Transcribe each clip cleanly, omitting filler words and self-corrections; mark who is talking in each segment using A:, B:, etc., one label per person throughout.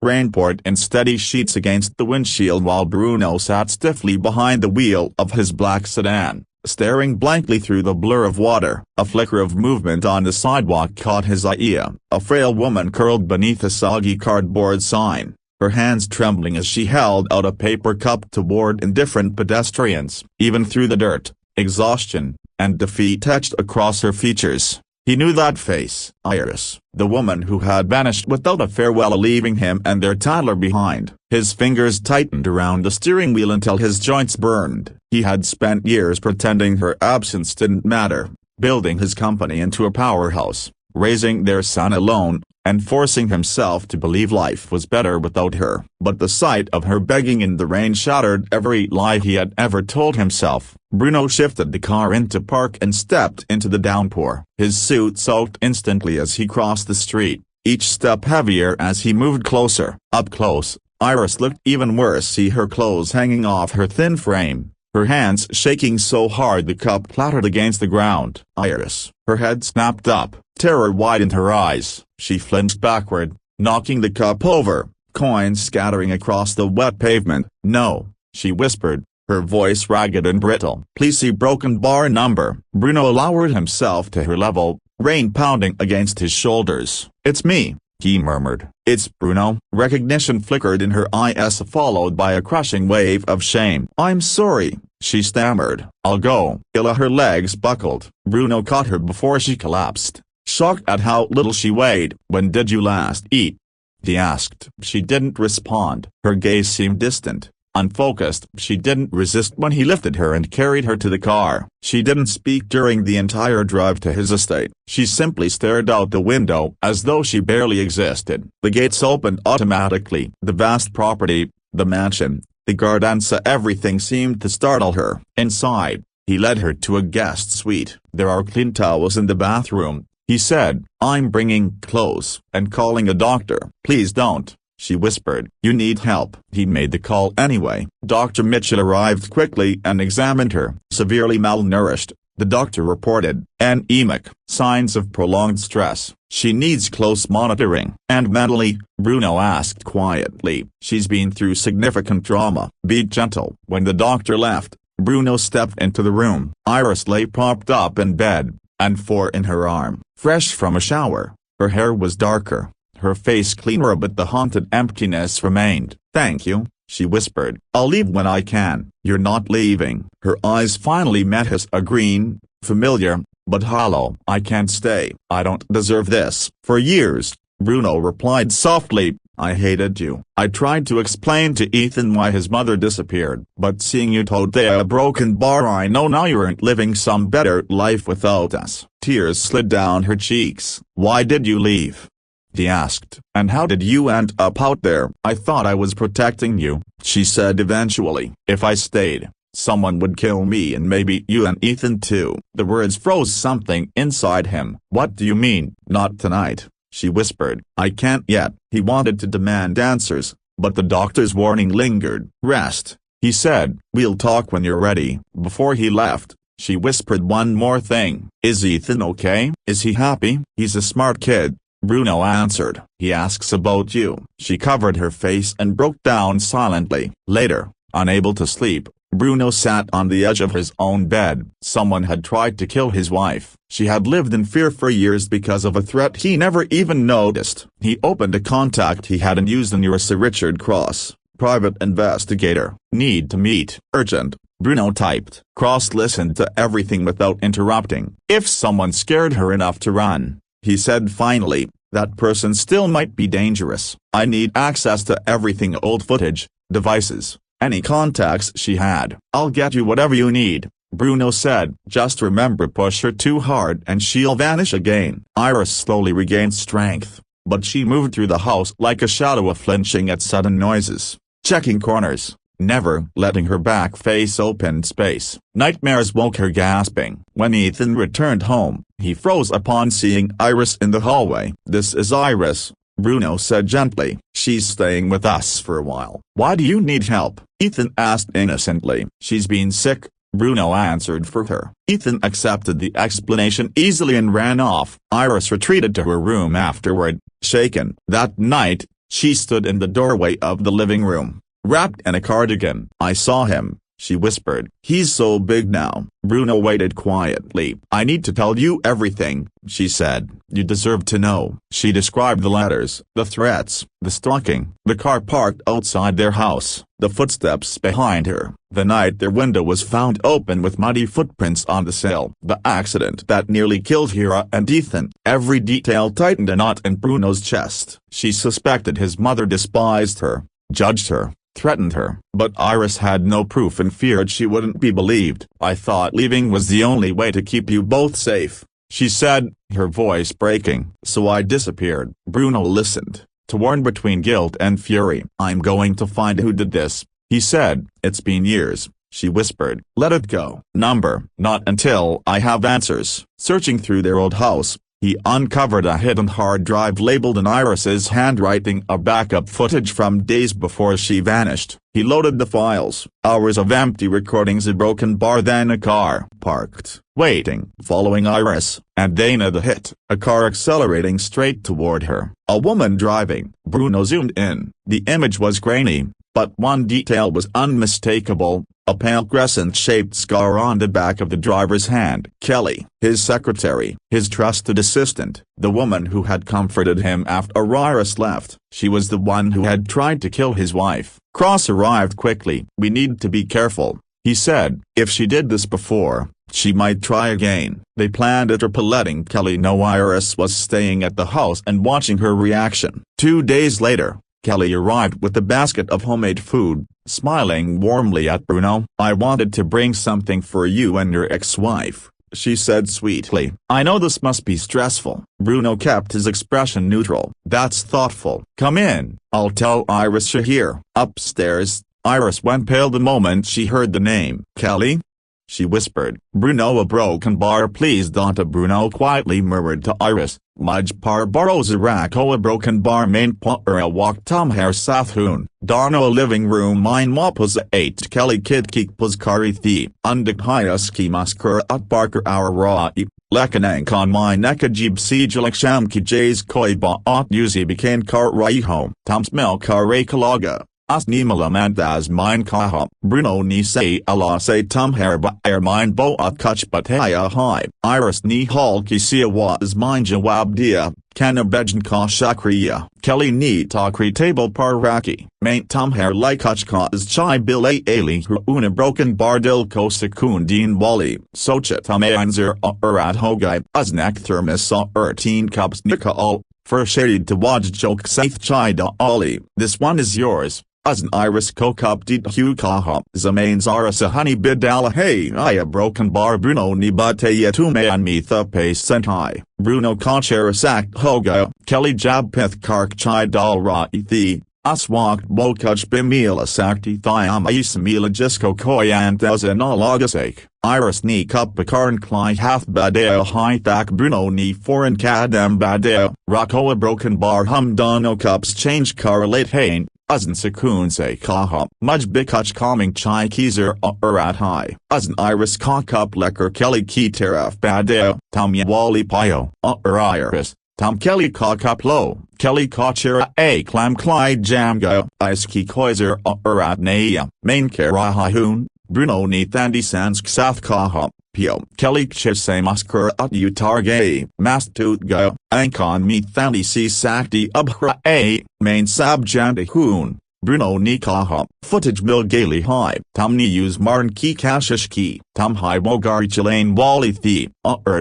A: Rain poured in steady sheets against the windshield while Bruno sat stiffly behind the wheel of his black sedan, staring blankly through the blur of water. A flicker of movement on the sidewalk caught his eye. A frail woman curled beneath a soggy cardboard sign, her hands trembling as she held out a paper cup toward indifferent pedestrians. Even through the dirt, exhaustion and defeat etched across her features. He knew that face. Iris, the woman who had vanished without a farewell, leaving him and their toddler behind. His fingers tightened around the steering wheel until his joints burned. He had spent years pretending her absence didn't matter, building his company into a powerhouse, raising their son alone, and forcing himself to believe life was better without her. But the sight of her begging in the rain shattered every lie he had ever told himself. Bruno shifted the car into park and stepped into the downpour. His suit soaked instantly as he crossed the street, each step heavier as he moved closer. Up close, Iris looked even worse. See her clothes hanging off her thin frame, her hands shaking so hard the cup clattered against the ground. Iris, her head snapped up, terror widened her eyes. She flinched backward, knocking the cup over, coins scattering across the wet pavement. "No," she whispered, her voice ragged and brittle. "Please see broken bar number." Bruno lowered himself to her level, rain pounding against his shoulders. "It's me," he murmured. "It's Bruno." Recognition flickered in her eyes, followed by a crushing wave of shame. "I'm sorry," she stammered. "I'll go." Her legs buckled. Bruno caught her before she collapsed, shocked at how little she weighed. "When did you last eat?" he asked. She didn't respond. Her gaze seemed distant, unfocused. She didn't resist when he lifted her and carried her to the car. She didn't speak during the entire drive to his estate. She simply stared out the window as though she barely existed. The gates opened automatically. The vast property, the mansion, the gardenza, everything seemed to startle her. Inside, he led her to a guest suite. "There are clean towels in the bathroom," he said. "I'm bringing clothes and calling a doctor." "Please don't," she whispered. "You need help." He made the call anyway. Dr. Mitchell arrived quickly and examined her. "Severely malnourished," the doctor reported. "Anemic, signs of prolonged stress. She needs close monitoring." "And mentally?" Bruno asked quietly. "She's been through significant trauma." "Be gentle." When the doctor left, Bruno stepped into the room. Iris lay propped up in bed, and four in her arm, fresh from a shower. Her hair was darker, her face cleaner, but the haunted emptiness remained. "Thank you," she whispered. "I'll leave when I can." "You're not leaving." Her eyes finally met his, a green, familiar, but hollow. "I can't stay. I don't deserve this." "For years," Bruno replied softly, "I hated you. I tried to explain to Ethan why his mother disappeared. But seeing you told a broken bar, I know now you aren't living some better life without us." Tears slid down her cheeks. "Why did you leave?" he asked. "And how did you end up out there?" "I thought I was protecting you," she said eventually. "If I stayed, someone would kill me, and maybe you and Ethan too." The words froze something inside him. "What do you mean?" "Not tonight," she whispered. "I can't yet." He wanted to demand answers, but the doctor's warning lingered. "Rest," he said. "We'll talk when you're ready." Before he left, she whispered one more thing. "Is Ethan okay? Is he happy?" "He's a smart kid," Bruno answered. "He asks about you." She covered her face and broke down silently. Later, unable to sleep, Bruno sat on the edge of his own bed. Someone had tried to kill his wife. She had lived in fear for years because of a threat he never even noticed. He opened a contact he hadn't used in Sir Richard Cross, private investigator. "Need to meet. Urgent," Bruno typed. Cross listened to everything without interrupting. "If someone scared her enough to run," he said finally, "that person still might be dangerous. I need access to everything, old footage, devices, any contacts she had." "I'll get you whatever you need," Bruno said. "Just remember, push her too hard and she'll vanish again." Iris slowly regained strength, but she moved through the house like a shadow, flinching at sudden noises, checking corners, never letting her back face open space. Nightmares woke her gasping. When Ethan returned home, he froze upon seeing Iris in the hallway. "This is Iris," Bruno said gently. "She's staying with us for a while." "Why do you need help?" Ethan asked innocently. "She's been sick," Bruno answered for her. Ethan accepted the explanation easily and ran off. Iris retreated to her room afterward, shaken. That night, She stood in the doorway of the living room, wrapped in a cardigan. "I saw him," she whispered. "He's so big now." Bruno waited quietly. "I need to tell you everything," she said. "You deserve to know." She described the letters, the threats, the stalking, the car parked outside their house, the footsteps behind her, the night their window was found open with muddy footprints on the sill, the accident that nearly killed Hira and Ethan. Every detail tightened a knot in Bruno's chest. She suspected his mother despised her, judged her, threatened her. But Iris had no proof and feared she wouldn't be believed. "I thought leaving was the only way to keep you both safe," she said, her voice breaking. "So I disappeared." Bruno listened, torn between guilt and fury. "I'm going to find who did this," he said. "It's been years," she whispered. "Let it go." Not until I have answers." Searching through their old house, he uncovered a hidden hard drive labeled in Iris's handwriting, a backup footage from days before she vanished. He loaded the files, hours of empty recordings, a broken bar, then a car parked, waiting, following Iris, and Dana the hit, a car accelerating straight toward her, a woman driving. Bruno zoomed in. The image was grainy, but one detail was unmistakable, a pale crescent-shaped scar on the back of the driver's hand. Kelly, his secretary, his trusted assistant, the woman who had comforted him after Iris left. She was the one who had tried to kill his wife. Cross arrived quickly. "We need to be careful," he said. "If she did this before, she might try again." They planned a trip, letting Kelly know Iris was staying at the house and watching her reaction. 2 days later, Kelly arrived with a basket of homemade food, smiling warmly at Bruno. "I wanted to bring something for you and your ex-wife," she said sweetly. "I know this must be stressful." Bruno kept his expression neutral. "That's thoughtful. Come in, I'll tell Iris you're here." Upstairs, Iris went pale the moment she heard the name. "Kelly?" she whispered. "Bruno, a broken bar please." Bruno quietly murmured to Iris. "Mudge par boros Irako, a broken bar main a walk Tom hair Sathun, Dono a living room mine mopos 8 Kelly kid kikpos kari the, undik hyaski masker at barker our raw lekanank on my nekajib sijalik shamki jays koi ba at yuzi became kar raiho, Tom's milk kare kalaga. As nimalam as mine kaha. Bruno ni say Allah say tum hair ba air mine bo at kach bataya high. Iris ni hal kisia was mine jawab dia, kana bejan ka shakriya. Kelly ni takri table paraki. Main tum hair like kach ka is chai bil a ali una broken bardil ko sekun din wali. Socha tame anzer urat hogai. Uznak thermos 13 cups nika all. For shaded to watch joke saith chai da ali. This one is yours. As an Iris kokop dit hu kaha. Zamain zara sa honey bidala hey I a broken bar Bruno ni bate yetume an mitha pe sentai. Bruno conchera sak hoga. Kelly jab pith kark chai dal ra ithi. As walked bokaj bimila sakti thiam isamila jisko koyant as an alagasake. Iris ni kup bakarn kli hath badeo high thak Bruno ni foreign kadam badeo. Rakoa broken bar hum dono cups change correlate hain. Uzn sakun se kaha. Mudge bikach calming chai kizer urat high. Uzn Iris kakup lekker Kelly ki teraf badeo. Tam yawali pio Iris. Tom Kelly kakup lo. Kelly kachira a clam clyde jamgo. Iski koizer urat naya. Main karahahun. Bruno ni thandi sansk south kaha. Pio. Kelly chise masker at utarge. Mastut go. Ankon mi thandi si sakti ubhra a. Main sab jandi hoon. Bruno ni kaha. Footage mil gaily high. Tom ni use marn ki kashish ki. Tom hi wogari chilane wali thi.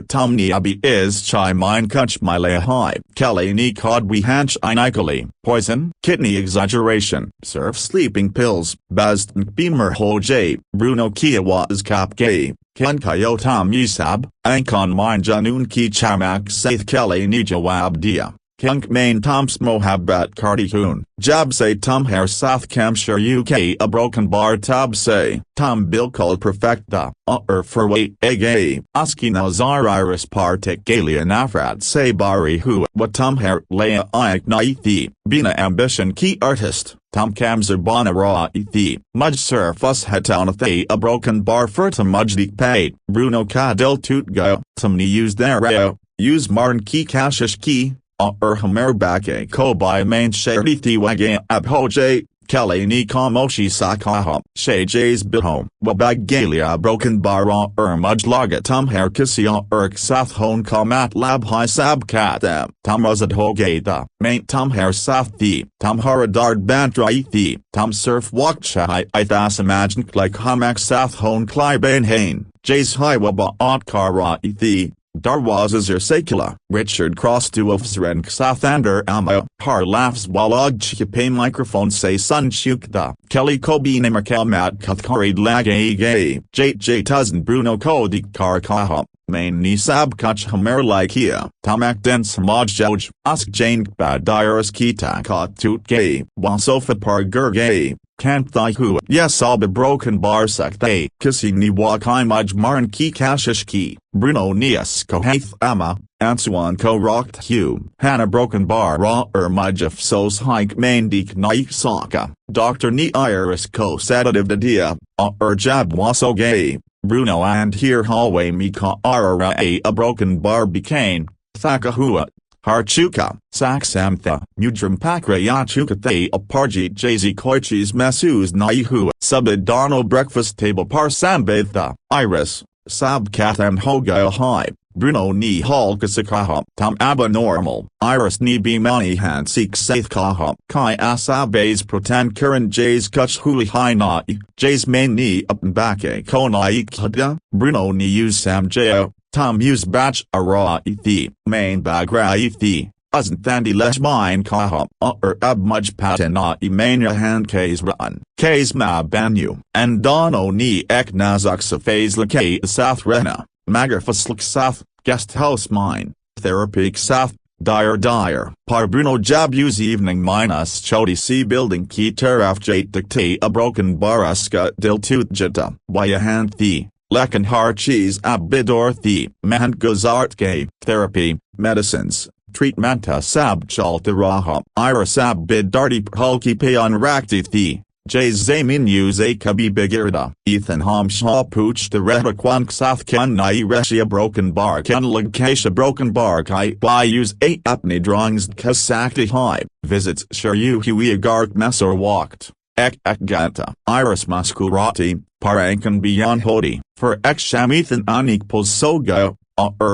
A: Tom ni abi is chai mine kach mile high. Kelly ni kod we hanch inikali. Poison. Kidney exaggeration. Surf sleeping pills. Bazd beamer ho j. Bruno kia was kap gay. Ken kayo tam yisab. Ankon mine janun ki chamak saith Kelly ni jawab dia. Kunk main Tom's mohabbat kartikun. Jab say Tom hair South Campshire UK a broken bar tab say. Tom bilkul perfecta. For wait egay. Aski nazar Iris partik galian afrat say bari hu. What Tom hair laya iak naithi. Bina ambition key artist. Tom kamzer bana ra ithi. Mudge surfus hetown thay a broken bar furta mujdik paid. Bruno kadil tut go. Tom ni use their rao. Use marn ki kashish ki. Hamer bake ko by main shari thiwage abhoje. Kelly ni kamoshi sakaha, shay jays bihom, wabag galia broken bar mudge logat hair kisia sath hon kamat lab high sab katam, razad hogeda, main hair sath the, haradard bantrai the, surf walk chai ithas imagined like hamak sath hon kliban hain, jays high waba kara the. Darwazes er sekula, Richard Cross to Ofsren Ksathander Amma, Har laughs while Ogchipe microphone say sun shukda, Kelly Kobe Namerkel Mat Kathkarid lag gay, J Tuzen Bruno Kodik Kar Kaha, Main ni sab kach hamer like here, Tamak den samaj joj, ask Jane bad diaris kita ka toot gay, while sofa par gur gay. Can't thigh who, yes all be broken bar sak they, kissing ni wakai maj maran ki kashish ki, Bruno nias ko hath ama, Ansuan ko rocked hugh, Hannah broken bar raw mujaf sos hike main dik naik saka, Dr. ni iris ko sedative the dia, jab waso gay, Bruno and here hallway mi ka arara a broken bar became, Thakahua. Harchuka, Saksamtha, Mudram Pakrayachuka the Aparji Jay Koichis Masus Naihu, Subadano breakfast table Parsambetha, Iris, Sabkatam Hoga High, Bruno ni Hall Kasakaha, Tam Abba Normal, Iris ni Bimani Han Sik Saith Kaha, Kai Asabes Protan Current Jays Kuch Huli Hai Nai, Jays Main ni Upbake Konai Khada, Bruno ni Use Sam Jao. Tom use batch ara the main bagra the thandi lesh mine kaha ab mudge patana emania hand case run case ma banu and dono ni ek nazak phase lake south rena magarfasluk south guest house mine therapy south dire par Bruno jab use evening minus chodi c building ki teraf jate dictate a broken baraska dil tooth jita by a hand the Lekan har cheese abidor the, man gozart gay, therapy, medicines, treatmenta sab chaltiraha, iris abid darty prhalki payon rakti the, jays zamin use a kabi bigirda, Ethan hamsha pooch the rerakwan ksath kan nai resia broken bar kan lagkasha broken bar kai by use 8 apne drawings kasakti high, visits sharyu hui agark mesor walked. Ek gata, iris maskurati, parankan beyond hodi, for ek shamithan anik posoga,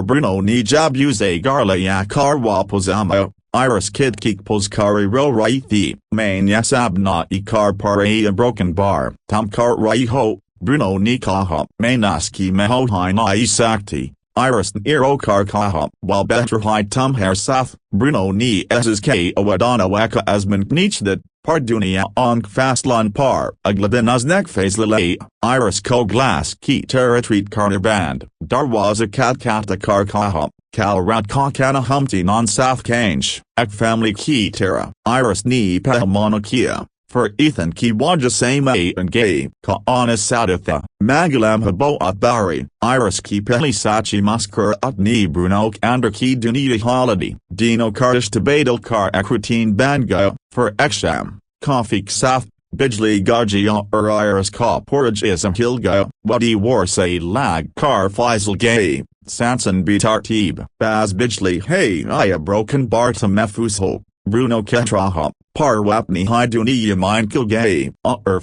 A: Bruno ni jab use garla yakar wapozama, iris kid kik poskari ro raithi, main yasab na ikar pare a broken bar, tamkar raiho, Bruno ni kaha, mainaski meho hai na isakti. Iris niro kar kaha, while better high hair sath, Bruno ni eses k awadana waka asman knich that, pardunia on fastlan par, agladen aznek phase lile, iris ko glass ki terratreat karner band, darwaza kat kata kar kaha, kal rat ka kana humpty non sath kange, ek family ki terra, iris ni pahamonokia. For Ethan ki waja same a and gay, ka honest sadatha, magalam habo at bari, iris ki peli sachi maskura at ni Bruno ander ki dunidi holiday, dino kardish tabadal kar ekrutin bango, for eksham, coffee ksath, bijli garji iris ka porridge isam hilga, wadi war say lag kar faisal gay, sansan bitartib, baz bijli hey I broken barta mefusho, Bruno ketraha. Parwapni hiduni mine kilgay,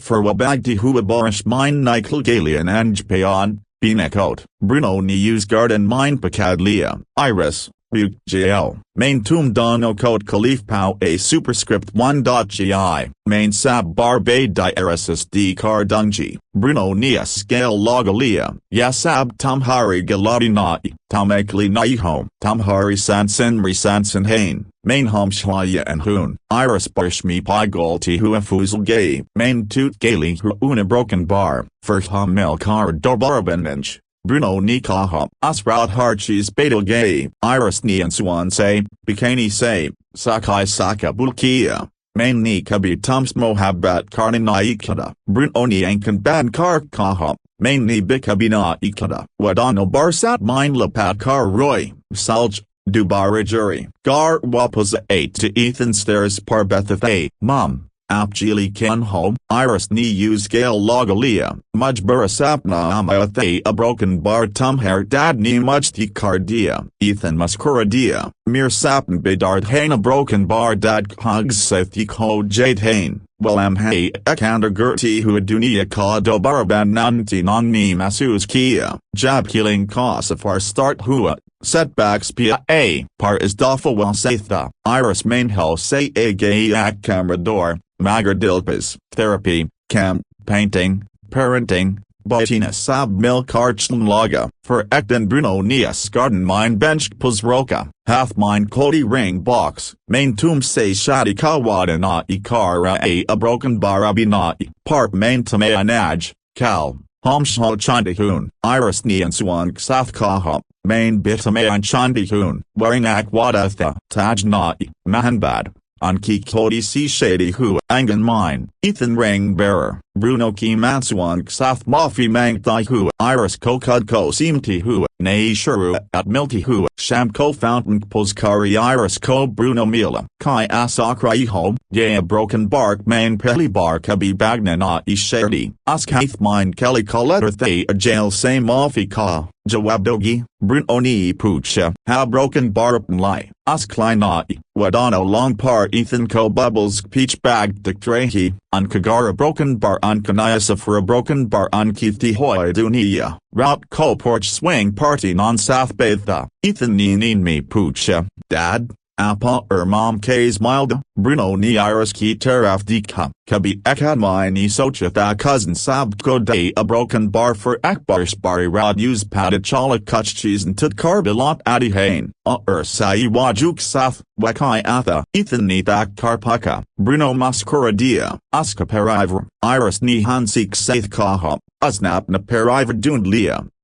A: for wabagdi huwa borish mine ni kilgalian anjpayon, binekot, Bruno ni use garden mine pakadlia, iris, buk jl, main tum dono coat khalif pow a superscript 1.gi, main sab bar bay diaresis d car dungi, Bruno nia scale logalia, yasab tamhari galadi nai, tamekli naihom, tamhari sansen risansen hain. Main hom shlaya and hoon, iris barshmi pigolti huafuzal gay, main toot gaily una broken bar, first hom mel car dorbarabenbench, Bruno ni kaha, asprout harchis betel gay, iris ni and swan say, bikani say, sakai saka bulkia, main ni kabi tums mohabbat karnina ikada, Bruno ni ankan ban kar kaha, main ni bikabina ikada, wadano barsat mine lapat kar roy, salj. Dubarajuri, gar wapoza 8 to Ethan stairs parbethathay, mom, Apjili Kanho, Iris ni use Gale Logalia, Mujbura Sapna Amayathe a broken bar tumhair dad ni mujti cardia, Ethan Muskuradia, Mir Sapn Bidard Hain a broken bar dad hugs Sathi Ko Jade Hain, Willam Hay Ekander Gerti Hu Dunia Ka Dobaraban Nanti Nongni Masus Kia, Jab Killing Kosafar Start Hua. Setbacks pa par is dafa wel satha, Iris main hel say a gayak camera door, magar dilpas, therapy, camp, painting, parenting, botina sab milk archlan laga, for ekten Bruno Nias garden mine bench puzroka, half mine Cody ring box, main tomb say shadi kawada na ikara a broken barabi na part main tamaya naj, cal. Homshal Chandihun, Iris Nian Suang South Kaha, Main Bitamayan Chandihun, wearing Akwadatha, Taj Nai, Mahanbad, Anki Kodi Si Shady Hu, Angan Mine, Ethan Ring Bearer, Bruno Ki Mansuang South Mafi Mang Thai Hu, Iris Kokud Ko Simti Hu, Nei Shuru at Milti Hu, Sham Ko Fountain Pozkari Iris Ko Bruno Mila, Kai Asakrai Ho, Yea Broken Bark Main Peli Bark Abi Bagna Na Isherdi, Askaith Mine Kelly Coletter Thay a Jail Same Mafi Ka, Jawabdogi, Bruno Ni Pucha, How Broken Barp Lai, Asklai Wadano Long Par Ethan Ko Bubbles Peach Bag Dictrahi, Ankagara Broken Bar Ankanayasa for a Broken Bar Ankithi Hoi Dunia, Route Ko Porch Swing Party Non South Betha, Ethan Ni Me Pucha, Dad, Appa Mom K's Milda, Bruno Ni Iris Ki Teraf Dika, Kabi Ekadmai Ni Sochatha Cousin Sab Day a Broken Bar for Akbarish Bari Rad Use Padachala Kutch Cheese and Tutkarbilat Adi Hain, Sai Wajuk Sath, Wakai Atha, Ethan Ni Thak Karpaka, Bruno Maskuradia, Aska Perivra, Iris Ni Hansik Saith Kaha, Usnap Na Periva Dundlia.